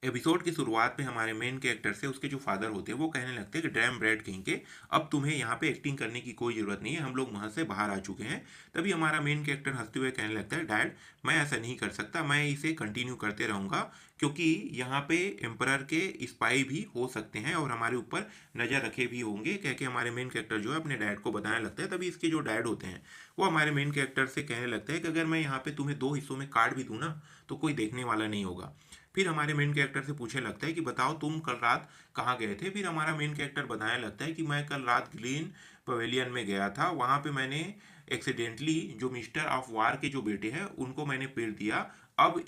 Episode की शुरुआत में हमारे मेन कैरेक्टर से उसके जो फादर होते हैं वो कहने लगते हैं कि डैम ब्रेड कहीं के, अब तुम्हें यहाँ पे एक्टिंग करने की कोई ज़रूरत नहीं है, हम लोग वहाँ से बाहर आ चुके हैं। तभी हमारा मेन कैरेक्टर हंसते हुए कहने लगता है, डैड मैं ऐसा नहीं कर सकता, मैं इसे कंटिन्यू करते रहूँगा क्योंकि यहाँ पे एम्परर के स्पाई भी हो सकते हैं और हमारे ऊपर नज़र रखे भी होंगे। कह के हमारे मेन कैरेक्टर जो है अपने डैड को बताने लगता है। तभी इसके जो डैड होते हैं वो हमारे मेन कैरेक्टर से कहने लगता है कि अगर मैं यहाँ पे तुम्हें दो हिस्सों में काट भी दूँ ना तो कोई देखने वाला नहीं होगा। फिर हमारे मेन कैरेक्टर से पूछने लगता है कि बताओ तुम कल रात कहाँ गए थे। फिर हमारा मेन कैरेक्टर बताने लगता है कि मैं कल रात ग्रीन पवेलियन में गया था, वहाँ पे मैंने एक्सीडेंटली जो मिस्टर ऑफ वार के जो बेटे हैं उनको मैंने पीट दिया। अब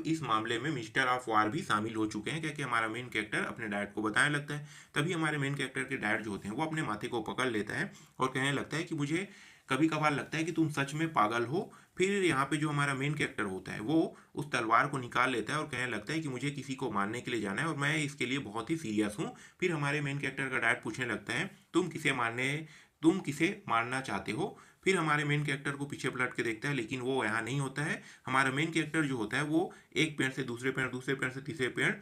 इस मामले में मिस्टर ऑफ वार भी शामिल हो चुके हैं, क्योंकि हमारा मेन कैरेक्टर अपने डैड को बताने लगता है। तभी हमारे मेन कैरेक्टर के डैड जो होते हैं वो अपने माथे को पकड़ लेता है और कहने लगता है कि मुझे कभी कभार लगता है कि तुम सच में पागल हो। फिर यहाँ पे जो हमारा मेन कैरेक्टर होता है वो उस तलवार को निकाल लेता है और कहने लगता है कि मुझे किसी को मारने के लिए जाना है और मैं इसके लिए बहुत ही सीरियस हूँ। फिर हमारे मेन कैरेक्टर का डैड पूछने लगता है, तुम किसे मारना चाहते हो। फिर हमारे मेन कैरेक्टर को पीछे पलट के देखता है लेकिन वो यहाँ नहीं होता है। हमारा मेन कैरेक्टर जो होता है वो एक पेड़ से दूसरे पेड़ से तीसरे पेड़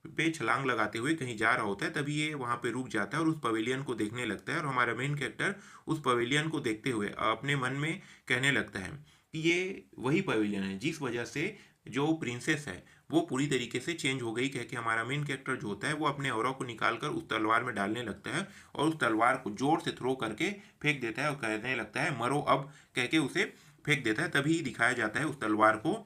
पे छलांग लगाते हुए कहीं जा रहा होता है। तभी ये वहाँ पे रुक जाता है और उस पवेलियन को देखने लगता है और हमारा मेन कैरेक्टर उस पवेलियन को देखते हुए अपने मन में कहने लगता है कि ये वही पवेलियन है जिस वजह से जो प्रिंसेस है वो पूरी तरीके से चेंज हो गई। कह के हमारा मेन कैरेक्टर जो होता है वो अपने ऑरा को निकाल कर उस तलवार में डालने लगता है और उस तलवार को जोर से थ्रो करके फेंक देता है और कहने लगता है मरो अब, कह के उसे फेंक देता है। तभी दिखाया जाता है उस तलवार को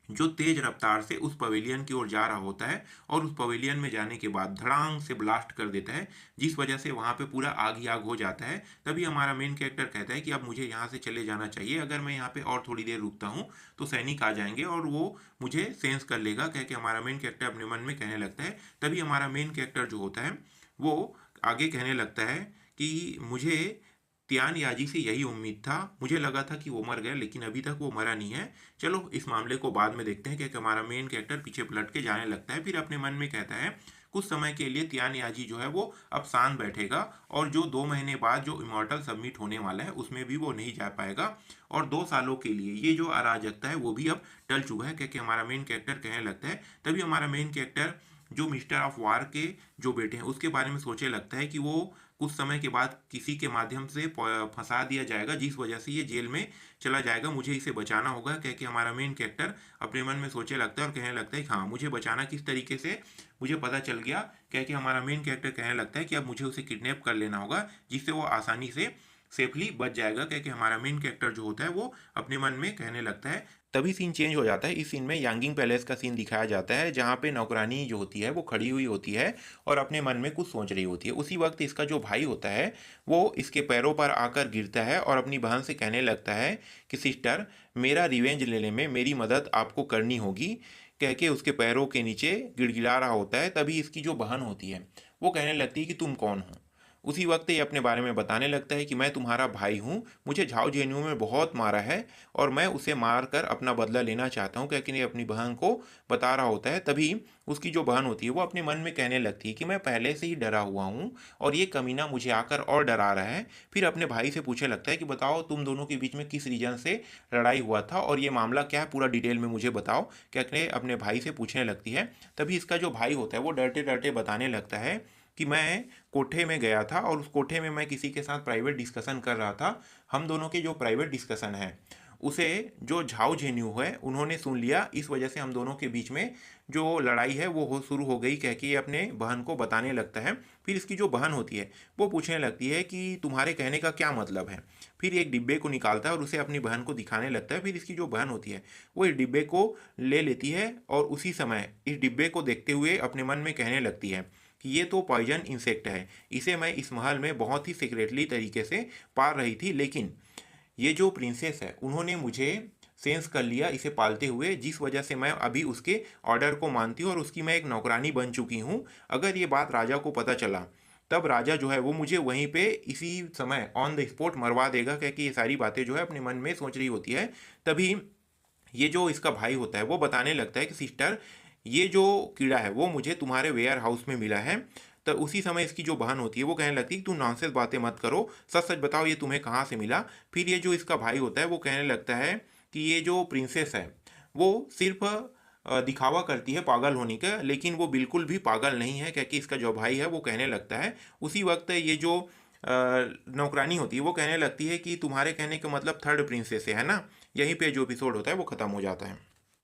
जो तेज रफ्तार से उस पवेलियन की ओर जा रहा होता है और उस पवेलियन में जाने के बाद धड़ांग से ब्लास्ट कर देता है, जिस वजह से वहाँ पे पूरा आग ही आग हो जाता है। तभी हमारा मेन कैरेक्टर कहता है कि अब मुझे यहाँ से चले जाना चाहिए, अगर मैं यहाँ पे और थोड़ी देर रुकता हूँ तो सैनिक आ जाएंगे और वो मुझे सेंस कर लेगा। कह के हमारा मेन कैरेक्टर अपने मन में कहने लगता है। तभी हमारा मेन कैरेक्टर जो होता है वो आगे कहने लगता है कि मुझे त्यान याजी से यही उम्मीद था, मुझे लगा था कि वो मर गया लेकिन अभी तक वो मरा नहीं है। चलो इस मामले को बाद में देखते हैं। कि हमारा मेन कैरेक्टर पीछे पलट के जाने लगता है। फिर अपने मन में कहता है कुछ समय के लिए त्यान याजी जो है वो अब शांत बैठेगा और जो 2 महीने बाद जो इमॉर्टल सबमिट होने वाला है उसमें भी वो नहीं जा पाएगा और 2 सालों के लिए ये जो अराजकता है वो भी अब टल चुका है। क्योंकि हमारा मेन कैरेक्टर कहने लगता है। तभी हमारा मेन कैरेक्टर जो मिस्टर ऑफ वार के जो बेटे हैं उसके बारे में सोचने लगता है कि वो कुछ समय के बाद किसी के माध्यम से फंसा दिया जाएगा जिस वजह से ये जेल में चला जाएगा, मुझे इसे बचाना होगा। कह के हमारा मेन कैरेक्टर अपने मन में सोचने लगता है और कहने लगता है कि हाँ मुझे बचाना किस तरीके से मुझे पता चल गया। कह के हमारा मेन कैरेक्टर कहने लगता है कि अब मुझे उसे किडनैप कर लेना होगा जिससे वो आसानी से सेफली बच जाएगा। कह के हमारा मेन कैरेक्टर जो होता है वो अपने मन में कहने लगता है। तभी सीन चेंज हो जाता है। इस सीन में यांगिंग पैलेस का सीन दिखाया जाता है जहाँ पे नौकरानी जो होती है वो खड़ी हुई होती है और अपने मन में कुछ सोच रही होती है। उसी वक्त इसका जो भाई होता है वो इसके पैरों पर आकर गिरता है और अपनी बहन से कहने लगता है कि सिस्टर मेरा रिवेंज लेने में मेरी मदद आपको करनी होगी। कह के उसके पैरों के नीचे गिड़गिड़ा रहा होता है। तभी इसकी जो बहन होती है वो कहने लगती है कि तुम कौन हो। उसी वक्त ये अपने बारे में बताने लगता है कि मैं तुम्हारा भाई हूँ, मुझे झाओ जेन्यू में बहुत मारा है और मैं उसे मार कर अपना बदला लेना चाहता हूँ। क्योंकि ये अपनी बहन को बता रहा होता है। तभी उसकी जो बहन होती है वो अपने मन में कहने लगती है कि मैं पहले से ही डरा हुआ हूँ और ये कमीना मुझे आकर और डरा रहा है। फिर अपने भाई से पूछने लगता है कि बताओ तुम दोनों के बीच में किस रीजन से लड़ाई हुआ था और ये मामला क्या है, पूरा डिटेल में मुझे बताओ। क्या अपने भाई से पूछने लगती है। तभी इसका जो भाई होता है वो डरते डरते बताने लगता है कि मैं कोठे में गया था और उस कोठे में मैं किसी के साथ प्राइवेट डिस्कशन कर रहा था। हम दोनों के जो प्राइवेट डिस्कशन है उसे जो झाओ झेन्यू है उन्होंने सुन लिया, इस वजह से हम दोनों के बीच में जो लड़ाई है वो शुरू हो गई। कह के ये अपने बहन को बताने लगता है। फिर इसकी जो बहन होती है वो पूछने लगती है कि तुम्हारे कहने का क्या मतलब है। फिर एक डिब्बे को निकालता है और उसे अपनी बहन को दिखाने लगता है। फिर इसकी जो बहन होती है वो इस डिब्बे को ले लेती है और उसी समय इस डिब्बे को देखते हुए अपने मन में कहने लगती है कि ये तो पॉइजन इंसेक्ट है, इसे मैं इस महल में बहुत ही सीक्रेटली तरीके से पाल रही थी, लेकिन ये जो प्रिंसेस है उन्होंने मुझे सेंस कर लिया इसे पालते हुए, जिस वजह से मैं अभी उसके ऑर्डर को मानती हूँ और उसकी मैं एक नौकरानी बन चुकी हूँ। अगर ये बात राजा को पता चला तब राजा जो है वो मुझे वहीं पे इसी समय ऑन द स्पॉट मरवा देगा। क्योंकि ये सारी बातें जो है अपने मन में सोच रही होती है। तभी ये जो इसका भाई होता है वो बताने लगता है कि सिस्टर ये जो कीड़ा है वो मुझे तुम्हारे वेयर हाउस में मिला है। तो उसी समय इसकी जो बहन होती है वो कहने लगती है कि तुम नॉनसेंस बातें मत करो, सच सच बताओ ये तुम्हें कहाँ से मिला। फिर ये जो इसका भाई होता है वो कहने लगता है कि ये जो प्रिंसेस है वो सिर्फ दिखावा करती है पागल होने का, लेकिन वो बिल्कुल भी पागल नहीं है, क्योंकि इसका जो भाई है वो कहने लगता है, उसी वक्त ये जो नौकरानी होती है वो कहने लगती है कि तुम्हारे कहने का मतलब थर्ड प्रिंसेस है ना। यहीं पे जो एपिसोड होता है वो ख़त्म हो जाता है।